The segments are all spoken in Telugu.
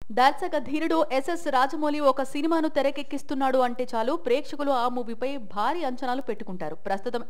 దర్శక ధీరుడు ఎస్ఎస్ రాజమౌళి ఒక సినిమాను తెరకెక్కిస్తున్నాడు అంటే చాలు ప్రేక్షకులు ఆ మూవీపై భారీ అంచనాలు పెట్టుకుంటారు. ప్రస్తుతం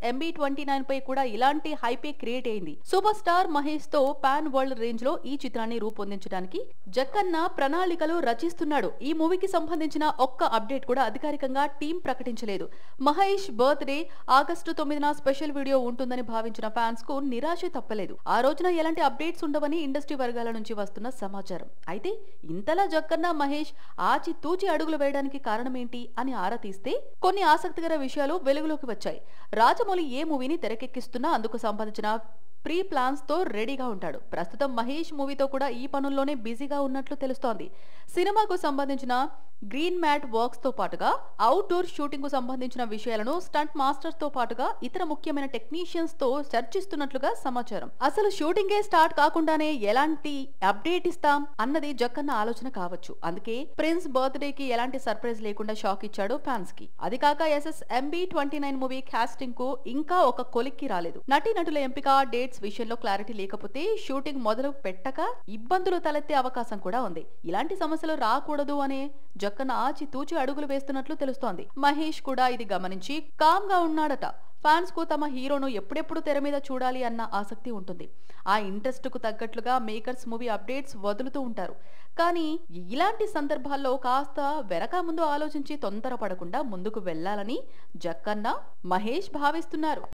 MB29 పై కూడా ఇలాంటి హైపే క్రియేట్ అయింది. సూపర్ స్టార్ మహేష్ తో పాన్ వరల్డ్ రేంజ్ లో ఈ చిత్రాన్ని రూపొందించడానికి జక్కన్న ప్రణాళికలు రచిస్తున్నాడు. ఈ మూవీకి సంబంధించిన ఒక్క అప్డేట్ కూడా అధికారికంగా టీం ప్రకటించలేదు. మహేష్ బర్త్డే ఆగస్టు 9న స్పెషల్ వీడియో ఉంటుందని భావించిన ఫ్యాన్స్ కు నిరాశ తప్పలేదు. ఆ రోజున ఎలాంటి అప్డేట్స్ ఉండవని ఇండస్ట్రీ వర్గాల నుంచి వస్తున్న సమాచారం. అయితే ఇంతలా జక్కన్న మహేష్ ఆచితూచి అడుగులు వేయడానికి కారణమేంటి అని ఆరా తీస్తే కొన్ని ఆసక్తికర విషయాలు వెలుగులోకి వచ్చాయి. రాజమౌళి ఏ మూవీని తెరకెక్కిస్తున్నా అందుకు సంబంధించిన ప్రీ ప్లాన్స్ తో రెడీగా ఉంటాడు. ప్రస్తుతం మహేష్ మూవీతో కూడా ఈ పనుల్లోనే బిజీగా ఉన్నట్లు తెలుస్తోంది. సినిమాకు సంబంధించిన గ్రీన్ మ్యాట్ వర్క్స్ తో పాటుగా అవుట్డోర్ షూటింగ్ కు సంబంధించిన విషయాలను స్టంట్ మాస్టర్స్ తో పాటుగా ఇతర ముఖ్యమైన టెక్నీషియన్స్ తో చర్చిస్తున్నట్లుగా సమాచారం. అసలు షూటింగే స్టార్ట్ కాకుండానే ఎలాంటి అప్డేట్ ఇస్తాం అన్నది జక్కన్న ఆలోచన కావచ్చు. అందుకే ప్రిన్స్ బర్త్డే కి ఎలాంటి సర్ప్రైజ్ లేకుండా షాక్ ఇచ్చాడు ఫ్యాన్స్ కి. అది కాక MB29 మూవీ కాస్టింగ్ కు ఇంకా ఒక కొలిక్కి రాలేదు. నటీనటుల ఎంపిక డేట్స్ విషయంలో క్లారిటీ లేకపోతే షూటింగ్ మొదలు పెట్టక ఇబ్బందులు తలెత్తే అవకాశం కూడా ఉంది. ఇలాంటి సమస్యలు రాకూడదు అనే జక్కన్న ఆచితూచి అడుగులు వేస్తున్నట్లు తెలుస్తోంది. మహేష్ కూడా ఇది గమనించి కామ్ గా ఉన్నాడట. ఫ్యాన్స్ కు తమ హీరోను ఎప్పుడెప్పుడు తెర మీద చూడాలి అన్న ఆసక్తి ఉంటుంది. ఆ ఇంట్రెస్ట్ కు తగ్గట్లుగా మేకర్స్ మూవీ అప్డేట్స్ వదులుతూ ఉంటారు. కానీ ఇలాంటి సందర్భాల్లో కాస్త వెనక ముందు ఆలోచించి తొందరపడకుండా ముందుకు వెళ్లాలని జక్కన్న మహేష్ భావిస్తున్నారు.